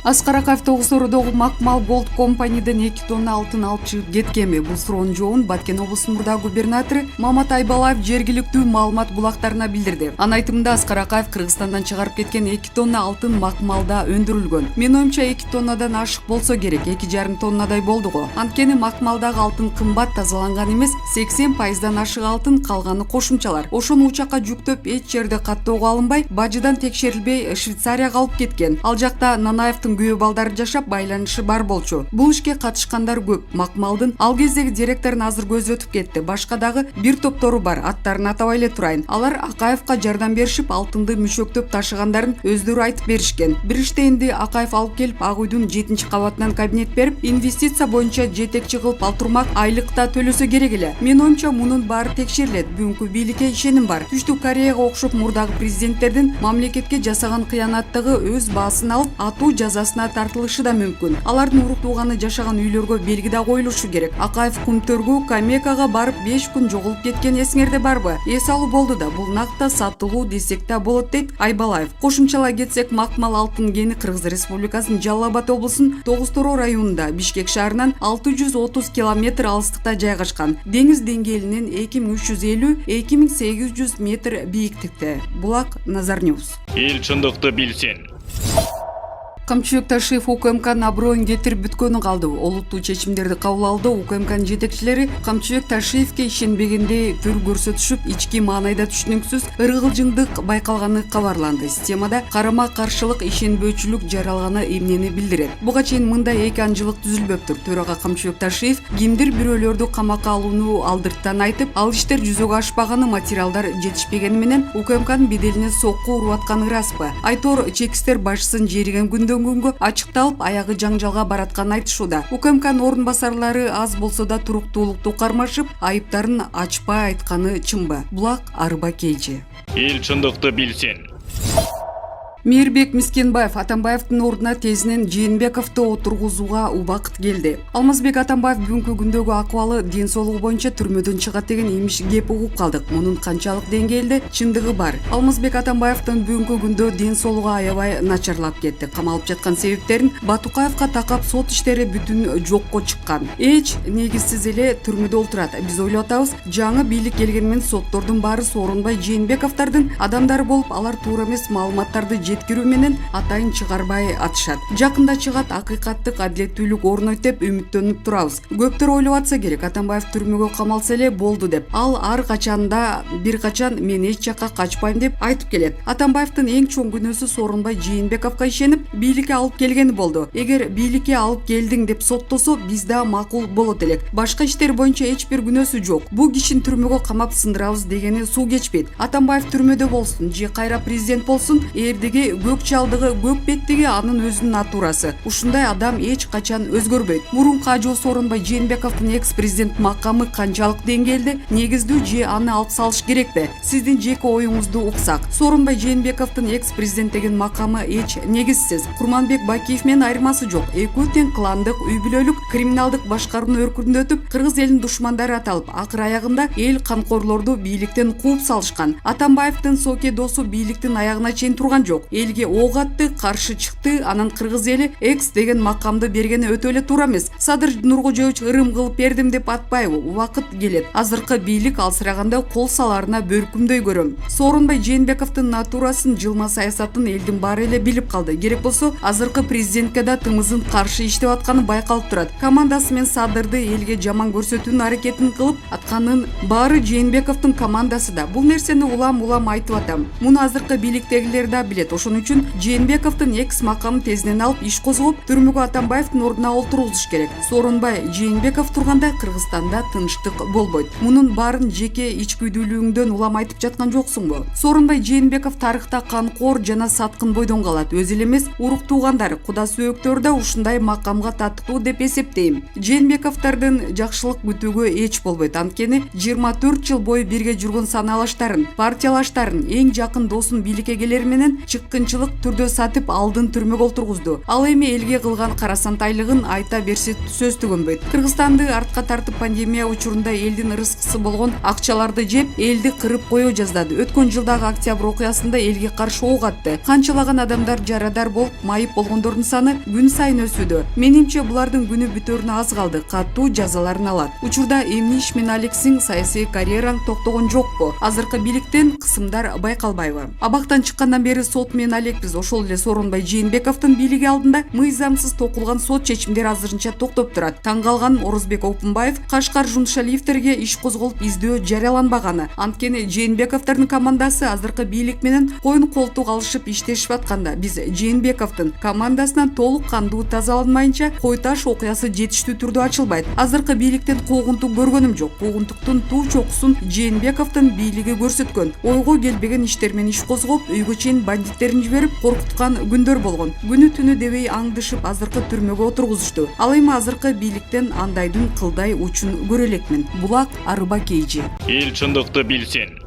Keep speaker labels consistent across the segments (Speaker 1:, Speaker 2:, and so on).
Speaker 1: Аскар Акаев Тогусорудогу Макмал Голд компанийден 2 тонна алтын алып чыгып кеткенби? Бул суроонун жообун Баткен облусунун мурдагы губернатору Мамат Айбалаев жергиликтүү маалымат булактарына билдирди. Анын айтымында Аскар Акаев Кыргызстандан чыгарып кеткен 2 тонна алтын Макмалда өндүрүлгөн. Менин оюмча 2 тоннадан ашык болсо керек, 2,5 тоннадай болду го. Анткени Макмалдагы алтын кымбат, тазаланган эмес, 80% ашык алтын, калганы кошумчалар. Ошону учакка жүктөп эч жерде каттоого алынбай, бажыдан текшерилбей Швейцарияга алып кеткен. Ал жакта Нанаевдин күйөө балдары жашап, байланышы бар болчу. Бул ишке катышкандар көп. Макмалдын ал кездеги директорун азыр көзү өтүп кетти. Башка дагы бир топтору бар. Аттарын атабай эле турайын. Алар Акаевка жардам беришип, алтынды мүшөктөп ташыгандарын өздөрү айтып беришкен. Бириште энди Акаев алып келип, Ак үйдүн 7-кабатынан кабинет берип, инвестиция боюнча жетекчи кылып ал турмак, айлыкта төлөсө керек эле. Менин оюмча мунун баары текшерилет. Бүгүнкү бийликке ишеним бар. Түштүк Кореяга окшоп мурдагы президенттердин мамлекетке жасаган кыянаттыгы өз баасын алып, атуу жазасына тартылышы да мүмкүн. Алардын урук тууганы жашаган үйлөргө белги да коюлушу керек. Акаев Кумтөргү, Камекага барып 5 күн жоголуп кеткен эсиңерде барбы? Эс алуу болду да, бул накта сатылуу десек да болот, дейт Айбалаев. Кошумчалай кетсек, Макмал алтын кени Кыргыз Республикасынын Жалал Абад облусунун Тогуз-Тороо районунда, Бишкек шаарынан 630 километр алыстыкта жайгашкан. Деңиз деңгээлинен 2350-2800 метр бийиктикте. Булак Назар Ньюс.
Speaker 2: Эл чындыкты билсин.
Speaker 1: Камчыбек Ташиев УКМКнын аброюн кетирип бүткөнү калды. Олуттуу чечимдерди кабыл алды. УКМКнын жетекчилери Камчыбек Ташиевке ишенбегендей түр көрсөтүшүп, ички маанайда түшүнүксүз ыргылжыңдык байкалганы кабарланды. Системада карама-каршылык, ишенбөөчүлүк жаралганы эмнени билдирет. Буга чейин мындай эки анжылык түзүлбөптүр. Төрага Камчыбек Ташиев кимдир бирөөлөрдү камакка алууну алдырттан айтып, ал иштер жүзөгө ашпаганы, материалдар жетишпегени менен УКМКнын беделине сокку уруп атканы ыраспы? Айтор чекистер башчысын жериген күнгө ачыкталып, аягы жаңжалга баратканын айтышууда. УКМКнын орун басарлары аз болсо да туруктуулукту кармашып, айыптарын ачпай айтканы чынбы? Булак Арба Кейжи.
Speaker 2: Эл чындыкты билсин.
Speaker 1: Мейирбек Мискенбаев Атамбаевдин ордуна тезинен Жээнбековду отургузууга убакыт келди. Алмазбек Атамбаев бүгүнкү күндөгү акыбалы, ден соолугу боюнча түрмөдөн чыгат деген имиш кеп угуп калдык. Мунун канчалык деңгээлде чындыгы бар? Алмазбек Атамбаевдин бүгүнкү күндө ден соолугу аябай начарлап кетти. Камалып жаткан себептерин Батукаевка такап сот иштери бүтүн жокко чыккан. Эч негизсиз эле түрмөдө отурат. Биз ойлоп атабыз, жаңы бийлик келгени менен соттордун баары Сооронбай Жээнбековдордун адамдары болуп, алар туура эмес маалыматтарды жеткирүү менен атайын чыгарбай атышат. Жакында чыгат, акыйкаттык, адилеттүүлүк орнойт деп үмүттөнүп турабыз. Көптөр ойлоп атса керек, Атамбаев түрмөгө камалса эле болду деп. Ал ар качанда бир качан мен эч жакка качпайм деп айтып келет. Атамбаевдин эң чоң күнөөсү Сооронбай Жээнбековго ишенип, бийликке алып келгени болду. Эгер бийликке алып келдиң деп соттосо, бизде макул болот элек. Башка иштер боюнча эч бир күнөөсү жок. Бул кишини түрмөгө камап сындырабыз дегени суу кечпейт. Атамбаев түрмөдө болсун, же кайра президент болсун, эрдиги көк чалдыгы, көк беттиги анын өзүнүн натурасы. Ушундай адам эч качан өзгөрбөйт. Мурунку ажоо Сооронбай Жээнбековдун экс-президент макамы канчалык деңгээлде, негиздүү же аны алып салыш керекпи? Сиздин жеке оюңузду уксак. Сооронбай Жээнбековдун экс-президент деген макамы эч негизсиз. Курманбек Бакиев менен айырмасы жок. Экөө тең кландык, үй бүлөлүк, криминалдык башкарууну өркүндө өтүп, кыргыз элинин душмандары аталып, акыр аягында эл камкорлорду бийликтен кууп салышкан. Атамбаевдин соке досу бийликтин аягына чейин турган жок. Элге ок атты, каршы чыкты, анан кыргыз эли экс деген макамды бергени өтө эле туура эмес. Садыр Нуркожоевич ырым кылып бердим деп атпайбы? Убакыт келет. Азыркы бийлик алсыраганда кол саларына бөркүмдөй көрөм. Сооронбай Жээнбековдун натурасын, жылма саясатын элдин баары эле билип калды. Керек болсо, азыркы президентке да тымызын каршы иштеп атканы байкалып турат. Командасы менен Садырды элге жаман көрсөтүүнүн аракетин кылып атканын баары Жээнбековдун командасы да. Бул нерсени улам айтып атам. Муну азыркы бийликтегилер да билет. Ошон үчүн Жээнбековдун экс макамын тезинен алып, иш козгоп, түрмөгө Атамбаевдин ордуна олтургузуш керек. Сооронбай Жээнбеков турганда Кыргызстанда тынчтык болбойт. Мунун баарын жеке ичкүйдүүлүгүңдөн улам айтып жаткан жоксуңбу? Сооронбай Жээнбеков тарыхта канкор жана саткын бойдон калат. Өзү эле эмес, урук туугандар, куда сөөктөр да ушундай макамга татыктуу деп эсептейм. Жээнбековдордун жакшылык күтүүгө эч болбойт. Анткени 24 жыл бою бирге жүргөн саналаштарын, партиялаштарын, эң жакын досун бийликке келери менен чыккынчылык түрдө сатып алдын түрмөгө олтургузду. Ал эми элге кылган карасантайлыгын айта берсе сөз түгөнбөйт. Кыргызстанды артка тартып пандемия учурунда элдин ырыскысы болгон акчаларды жеп, элди кырып коё жаздады. Өткөн жылдагы октябрь окуясында элге каршы ок атты. Канчалаган адамдар жарадар болуп, майып болгондордун саны күн сайын өсүүдө. Менимче булардын күнү бүтөрүнө аз калды. Катуу жазаларын алат. Учурда эмне иш менен Алексиң саясий карьераң токтогон жокпу? Азыркы бийликтен кысымдар байкалбайбы? Абактан чыккандан бери сот менен алекпиз. Ошол эле Сооронбай Жээнбековдун бийлиги алдында мыйзамсыз токулган сот чечимдери азырынча токтоп турат. Таң калган Орозбек Опунбаев Кашкар Жунушалиевтерге иш козголуп издөө жарыяланбаганы. Анткени Жээнбековдун командасы азыркы бийлик менен коюн колтук алышып иштешип атканда, биз Жээнбековдун командасынан толук кандуу тазаланмайынча кой таш окуясы жетиштүү түрдө ачылбайт. Азыркы бийликтен куугунтук көргөнүм жок. Куугунтуктун туу чокусун Жээнбековдун бийлиги көрсөткөн. Ойго келбеген иштер менен иш козгоп, үйгө чейин бандиттерин жиберип коркуткан күндөр болгон. Күнү түнү дебей аңдышып азыркы түрмөгө отургузушту. Ал эми азыркы бийликтен андайдын кылдай учун көрө элекмин. Булак Арыба Кейжи.
Speaker 2: Эл чындыкты билсин.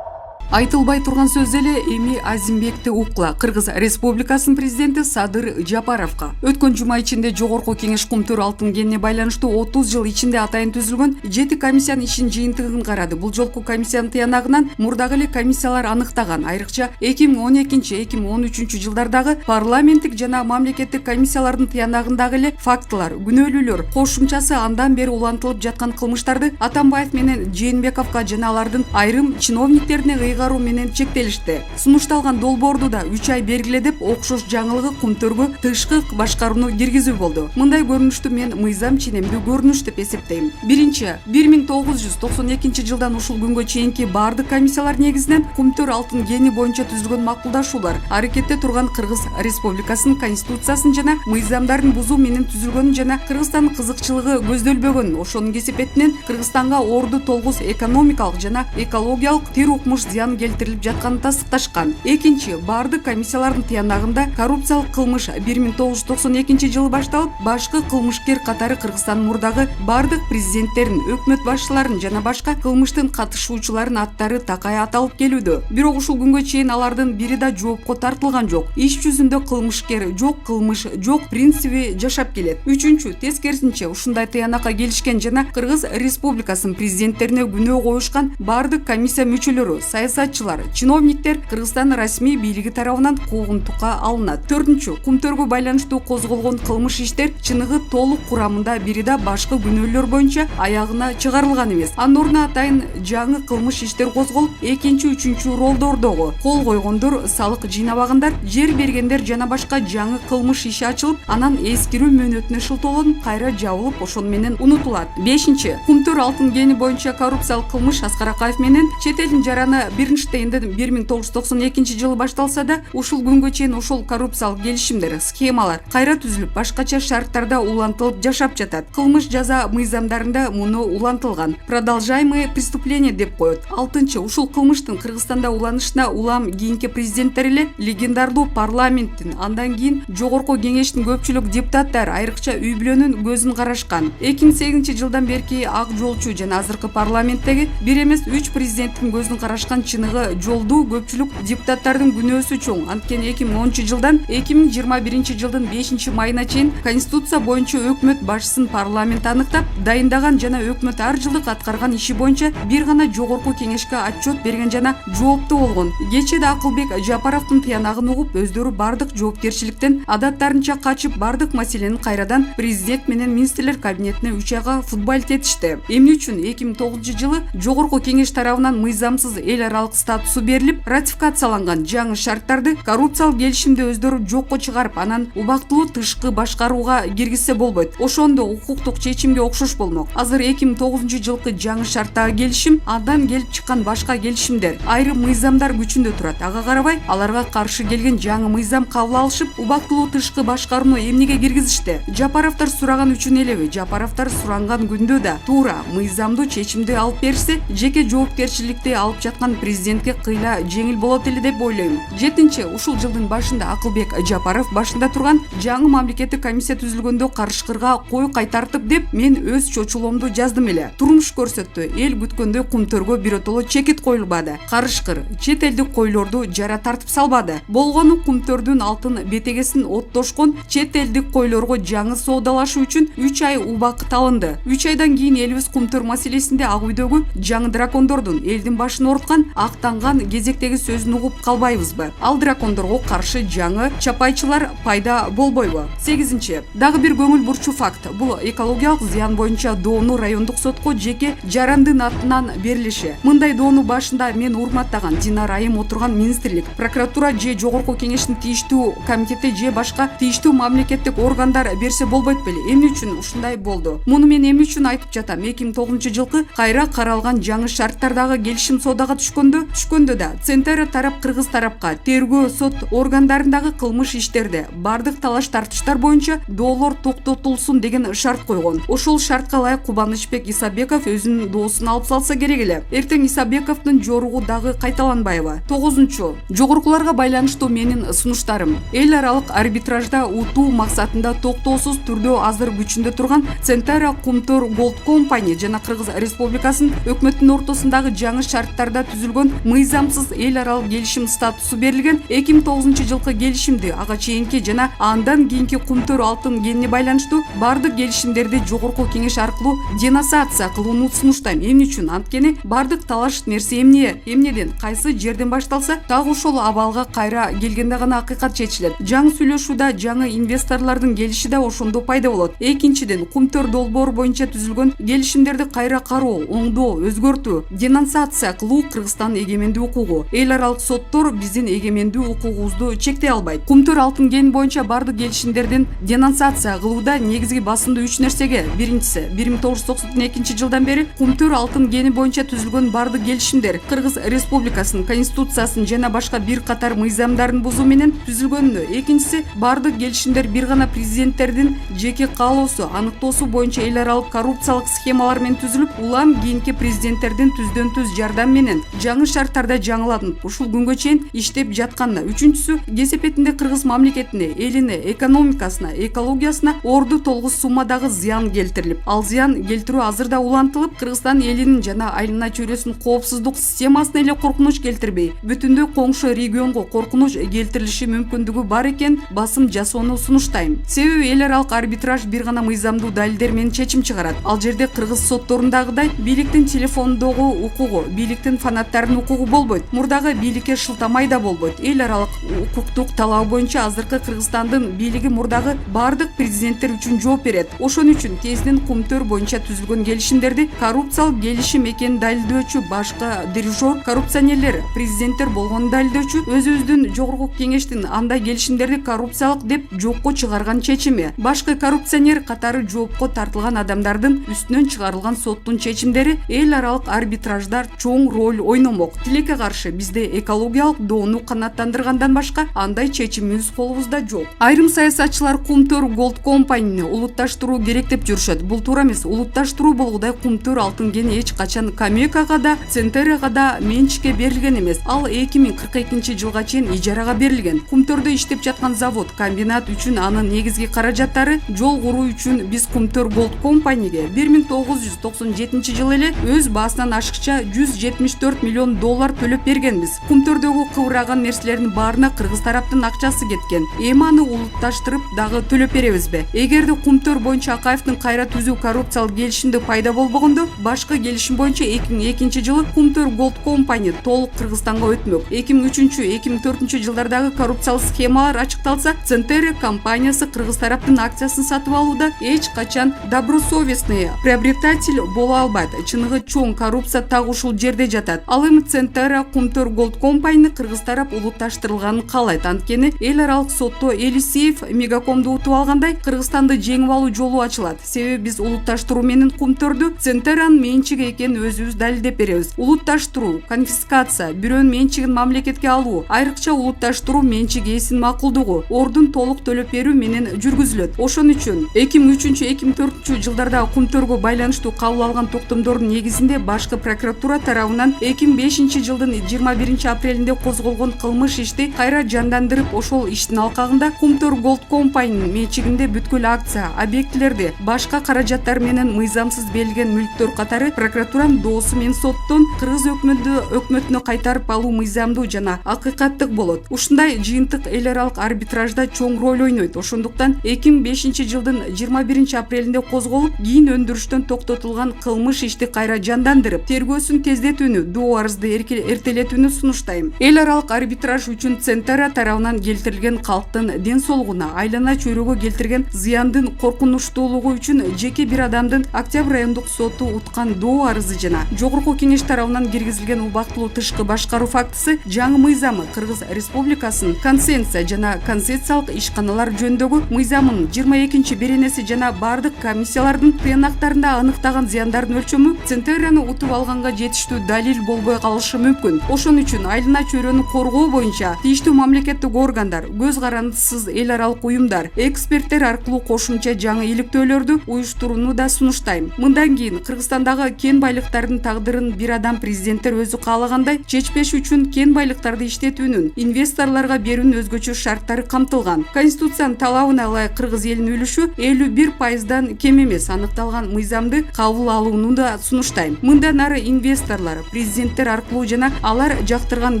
Speaker 1: Айтылбай турган сөз эле эми Азимбекти укла. Кыргыз Республикасынын президенти Садыр Жапаровго өткөн жума ичинде Жогорку Кеңеш кумтөр алтын кенине байланыштуу 30 жыл ичинде атайын түзүлгөн 7 комиссиянын ишин жыйынтыгын карады. Бул жолку комиссиянын тыянагынан мурдагы эле комиссиялар аныктаган. Айрыкча 2012-2013 жылдардагы парламенттик жана мамлекеттик комиссиялардын тыянагындагы эле фактылар, күнөөлүүлөр, кошумчасы андан бери улантылып жаткан кылмыштарды Атамбаев менен Жээнбековго жана алардын айрым чиновниктерине ыйгаруу менен чектелишти. Сунушталган долбоорду да 3 ай бергиле деп окшош жаңылыгы кумтөргө тышкы башкарууну киргизүү болду. Мындай көрүнүштү мен мыйзам ченемдүү көрүнүш деп эсептейм. Биринчи, 1992 жылдан ушул күнгө чейинки бардык комиссиялар негизинен кумтөр алтын кени боюнча түзүлгөн макулдашуулар аракетте турган Кыргыз Республикасынын конституциясын жана мыйзамдарын бузуу менен түзүлгөнүн жана Кыргызстандын кызыкчылыгы көздөлбөгөнүн, ошонун кесепетинен Кыргызстанга орду толгус экономикалык жана экологиялык тир укмуш зыян келтирилип жатканын тастыкташкан. Экинчи, бардык комиссиялардын тыянагында коррупциялык кылмыш 1992 жылы башталып, башкы кылмышкер катары Кыргызстандын мурдагы бардык президенттерин, өкмөт башчыларын жана башка кылмыштын катышуучуларын аттары такай аталып келүүдө. Бирок ушул күнгө чейин алардын бири да жоопко тартылган жок. Иш жүзүндө кылмышкер жок, кылмыш жок принциби жашап келет. Үчүнчү, тескерисинче ушундай тыянакка келишкен жана Кыргыз Республикасынын президенттерине күнөө коюшкан бардык комиссия мүчөлөрү, саясатчылар, чиновниктер Кыргызстан расмий бийлиги тарабынан куугунтукка алынат. Төртүнчү, кумтөргө байланыштуу козголгон кылмыш иштер чыныгы толук курамында бири да башкы күнөөлөр боюнча аягына чыгарылган эмес. Анын ордуна атайын жаңы кылмыш иштер козголуп, экинчи, үчүнчү ролдордогу кол койгондор, салык жыйнабагандар, жер бергендер жана башка жаңы кылмыш иши ачылып, анан эскирүү мөөнөтүнө шылтоолонуп, кайра жабылып, ошону менен унутулат. Бешинчи, кумтөр алтын кени боюнча коррупциялык кылмыш Аскар Акаев менен чет элдин жараны Биринштейнде 1992 жылы башталса да, ушул күнгө чейин ошол коррупциялык келишимдер, схемалар кайра түзүлүп, башкача шарттарда улантылып жашап жатат. Кылмыш жаза мыйзамдарында муну улантылган. Продолжаемые преступления деп коет. Алтынчы, ушул кылмыштын Кыргызстанда уланышына улам кийинки президенттер эле легендарлуу парламенттин, андан кийин Жогорку Кеңештин көпчүлүк депутаттары, айрыкча үй бүлөнүн көзүн карашкан. 2008 жылдан берки ак жолчу жана азыркы парламенттеги бир эмес 3 президенттин көзүн карашкан чыныгы жолдуу көпчүлүк депутаттардын күнөөсү чоң. Анткени 2010 жылдан 2021 жылдын 5 майына чейин конституция боюнча өкмөт башчысын парламент аныктап, дайындаган жана өкмөт ар жылдык аткарган иши боюнча бир гана Жогорку Кеңешке отчет берген жана жооптуу болгон. Кечээде Акылбек Жапаровдун тыянагын угуп, өздөрү бардык жоопкерчиликтен адаттарынча качып, бардык маселени кайрадан президент менен министрлер кабинетине 3 айга футболт этишти. Эмне үчүн 2009 жылы Жогорку Кеңеш тарабынан мыйзамсыз эл аралык статусу берилип, ратификацияланган жаңы шарттарды коррупциялык келишимди өздөрү жокко чыгарып, анан убактылуу тышкы башкарууга киргизсе болбойт. Ошондо укуктук чечимге окшош болмок. Азыр 2009 жылкы жаңы шарттагы келишим, андан келип чыккан башка келишимдер, айрым мыйзамдар күчүндө турат. Ага карабай, аларга каршы келген жаңы мыйзам кабыл алышып, убактылуу тышкы башкарууну эмнеге киргизишти? Жапаровдор сураган үчүн элеби? Жапаровдор суранган күндө да туура мыйзамдуу чечимди алып берсе, жеке жоопкерчиликти алып жаткан президентке кыйла жеңил болот эле деп ойлойм. 7-нчи, ушул жылдын башында Акылбек Жапаров башында турган жаңы мамлекеттик комиссия түзүлгөндө Карышкырга кой кайтартып деп мен өз чочулоомду жаздым эле. Турмуш көрсөттү. Эл күткөндөй кумтөргө биротоло чекит коюлбады. Карышкыр чет элдик койлорду жара тартып салбады. Болгону кумтөрдүн алтын бетегесин оттошкон чет элдик койлорго жаңы соодалашуу үчүн 3 ай убакыт алынды. 3 айдан кийин элибиз кумтөр маселесинде ак үйдөгү жаңы дракондордун элдин башын ооруткан актанган кезектеги сөзүн угуп калбайбызбы? Ал дракондорго каршы жаңы чапайчылар пайда болбойбу? 8-нчи, дагы бир көңүл бурчу факт. Бул экологиялык зыян боюнча доону райондук сотко жеке жарандын атынан берилиши. Мындай доону башында мен урматтаган Динара Айым отурган министрлик, прокуратура же жогорку кеңештин тийиштүү комитети же башка тийиштүү мамлекеттик органдар берсе болбойт беле? Эмне үчүн ушундай болду? Муну мен эмне үчүн айтып жатам? 2009-жылкы кайра каралган жаңы шарттардагы келишим соодага түшкөндө да Центр тарап кыргыз тарапка тергөө сот органдарындагы кылмыш иштерде бардык талаш тартыштар боюнча доолор токтотулсун деген шарт койгон. Ошол шартка ылайык Кубанычбек Исабеков өзүнүн доосун алып салса керек эле. Эртең Исабековдун жоругу дагы кайталанбайбы? 9-нчу, жогоркуларга байланыштуу менин сунуштарым. Эл аралык арбитражда утуу максатында токтоосуз түрдө азыр күчүндө турган Центр Кумтөр Gold Company жана Кыргыз Республикасынын өкмөтүнүн ортосундагы жаңы шарттарда түзүлгөн мыйзамсыз эл аралык келишим статусу берилген 2009-жылкы келишимди ага чейинки жана андан кийинки кумтөр алтын кенине байланыштуу бардык келишимдерди жогорку кеңеш аркылуу денонсация кылууну сунуштайм. Эмне үчүн? Анткени бардык талаш нерсе эмнеден, кайсы жерден башталса, так ошол абалга кайра келгенде гана акыйкат чечилет. Жаңы сүйлөшүүдө жаңы инвесторлордун келиши да ошондо пайда болот. Экинчиден, кумтөр долбоор боюнча түзүлгөн келишимдерди кайра кароо, оңдоо, өзгөртүү, денонсация кылуу Кыргызстандын эгемендүү укугу. Эл аралык соттор биздин эгемендүү укугубузду чектей албайт. Кумтөр алтын кен боюнча бардык келишимдердин денонсация кылууда негизги басымдуу 3 нерсеге. Биринчиси, 1992-жылдан бери кумтөр алтын кени боюнча түзүлгөн бардык келишимдер Кыргыз Республикасынын конституциясын жана башка бир катар мыйзамдарын бузуу менен түзүлгөнүнө. Экинчиси, бардык келишимдер бир гана президенттердин жеке каалоосу, аныктоосу боюнча эл аралык коррупциялык схемалар менен түзүлүп, улам кийинки президенттердин түздөн-түз жардам менен жаңы шарттарда жаңыланып, ушул күнгө чейин иштеп жатканына. Үчүнчүсү, кесепетинде Кыргыз мамлекетине, элине, экономикасына, экологиясына орду толгус суммадагы зыян келтирилип, ал зыян келтирүү азыр да улантылып, Кыргызстан элинин жана айлана чөйрөсүнүн коопсуздук системасына эле коркунуч келтирбей, бүтүндөй коңшу регионго коркунуч келтирилиши мүмкүндүгү бар экен басым жасоону сунуштайм. Себеби эл аралык арбитраж бир гана мыйзамдуу далилдер менен чечим чыгарат. Ал жерде кыргыз сотторундагыдай бийликтин телефондогу укугу, бийликтин фанаттарынын укугу болбойт. Мурдагы бийликке шылтамай да болбойт. Эл аралык укуктук талабы боюнча азыркы Кыргызстандын бийлиги мурдагы бардык президенттер үчүн жооп берет. Ошон үчүн тезинен кумтөр боюнча түзүлгөн келишимдерди коррупциялык келишим экенин далилдөөчү башка дирижер коррупционерлер, президенттер болгонун далилдөөчү өзүбүздүн жогорку кеңештин андай келишимдерди коррупциялык деп жокко чыгарган чечими. Башкы коррупционер катары жоопко тартылган адамдардын үстүнөн чыгарылган соттун чечимдери эл аралык арбитраждар чоң роль ойномок. Тилекке каршы бизде экологиялык доону канааттандыргандан башка андай чечимибиз колубузда жок. Айрым саясатчылар кумтөр Gold Company'ни улутташтыруу керек деп жүрүшөт. Бул туура эмес. Улутташтыруу болгудай кумтөр алтын кени эч качан Камекага да, Центрга да менчикке берилген эмес. Ал 2042-жылга чейин ижарага берилген. Кумтөрдө иштеп жаткан завод, комбинат үчүн анын негизги каражаттары жол куруу үчүн биз кумтөр Gold Company'ге 1997-жылы эле өз баасынан ашыкча $174 миллион төлөп бергенбиз. Кумтөрдөгү кыбыраган нерселердин баарына кыргыз тараптын акчасы кеткен. Эми аны улутташтырып дагы төлөп беребизби? Эгерде кумтөр боюнча Акаевдин кайра түзүү коррупциялык келишимде пайда болбогондо, башкы келишим боюнча 2002-жылы кумтөр Gold Company толук Кыргызстанга өтмөк. 2003-2004 жылдардагы коррупциялык схемалар ачыкталса, Центр компаниясы кыргыз тараптын акциясын сатып алууда эч качан добросовестный приобретатель боло албайт. Чыныгы чоң коррупция так ушул жерде жатат. Ал эми Центр кумтөр Gold Company кыргыз тарап улутташтырылганын каалайт. Анткени эл аралык сотто Элисеев Мегакомду утуп алгандай Кыргызстанды жеңип алуу жолу ачылат. Себеби биз улутташтыруу менен кумтөрдү Центрнын менчиги экенин өзүбүз далилдеп беребиз. Улутташтыруу, конфискация, бирөөнүн менчигин мамлекетке алуу, айрыкча улутташтыруу менчик ээсинин макулдугу, ордун толук төлөп берүү менен жүргүзүлөт. Ошон үчүн 2003-2004 жылдарда кумтөргө байланыштуу кабыл алган токтомдордун негизинде башкы прокуратура тарабынан 2005 2005-жылдын 21 апрелинде козголгон кылмыш ишти кайра жандандырып, ошол иштин алкагында Kumtor Gold Company'нын менчигинде бүткүл акция, объектилерди, башка каражаттар менен мыйзамсыз берилген мүлктөр катары прокуратуранын доосу менен соттон кыргыз өкмөтүнө кайтарып алуу мыйзамдуу жана акыйкаттык болот. Ушундай жыйынтык эл аралык арбитражда чоң роль ойнойт. Ошондуктан 2005-жылдын 21 апрелинде козголуп, кийин өндүрүштөн токтотулган кылмыш ишти кайра жандандырып, тергөөсүн тездетүүнү, доо арызды эртелетүүнү сунуштайм. Эл аралык арбитраж үчүн Центара тарабынан келтирилген калктын ден соолугуна, айлана чөйрөгө келтирген зыяндын коркунучтуулугу үчүн жеке бир адамдын Октябрь райондук соту уткан доо арызы жана Жогорку кеңеш тарабынан киргизилген убактылуу тышкы башкаруу фактысы жаңы мыйзамы Кыргыз Республикасынын консенсия жана концессиялык ишканалар жөнүндөгү мыйзамынын 22 беренеси жана бардык комиссиялардын тыянактарында аныктаган зыяндардын өлчөмү Центераны утуп алганга жетиштүү далил болбой калышы мүмкүн. Ошон үчүн айлана чөйрөнү коргоо боюнча тийиштүү мамлекеттик органдар, көз карандысыз эл аралык уюмдар, эксперттер аркылуу кошумча жаңы иликтөөлөрдү уюштурууну да сунуштайм. Мындан кийин Кыргызстандагы кен байлыктардын тагдырын бир адам президенттер өзү каалагандай чечпеш үчүн кен байлыктарды иштетүүнүн, инвесторлорго берүүнүн өзгөчө шарттары камтылган. Конституциянын талабына ылайык Кыргыз элинин үлүшү 51%дан кем эмес аныкталган мыйзамды кабыл алууну да сунуштайм. Мындан ары инвесторлор президенттер аркылуу жана алар жактырган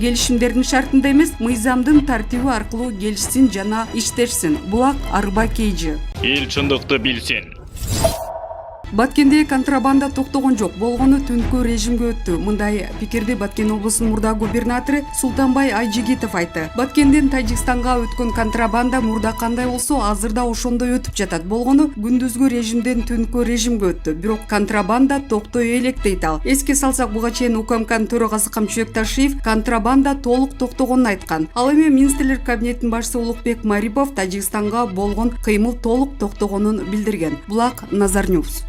Speaker 1: келишимдердин шартында эмес, мыйзамдын тартиби аркылуу келишсин жана иштешсин. Булак арба кейжи.
Speaker 2: Эл чындыкты билсин.
Speaker 1: Баткенде контрабанда токтогон жок, болгону түнкү режимге өттү. Мындай пикирди Баткен облусунун мурда губернатору Султанбай Айжигитов айтты. Баткенден Тажикстанга өткөн контрабанда мурда кандай болсо, азыр да ошондой өтүп жатат. Болгону күндүзгү режимден түнкү режимге өттү. Бирок контрабанда токтой элек дейт ал. Эске салсак, буга чейин УКМКнын төрагасы Камчыбек Ташиев контрабанда толук токтогонун айткан. Ал эми министрлер кабинетинин башчысы Улукбек Марипов Тажикстанга болгон кыймыл толук токтогонун билдирген. Булак Назар Ньюс.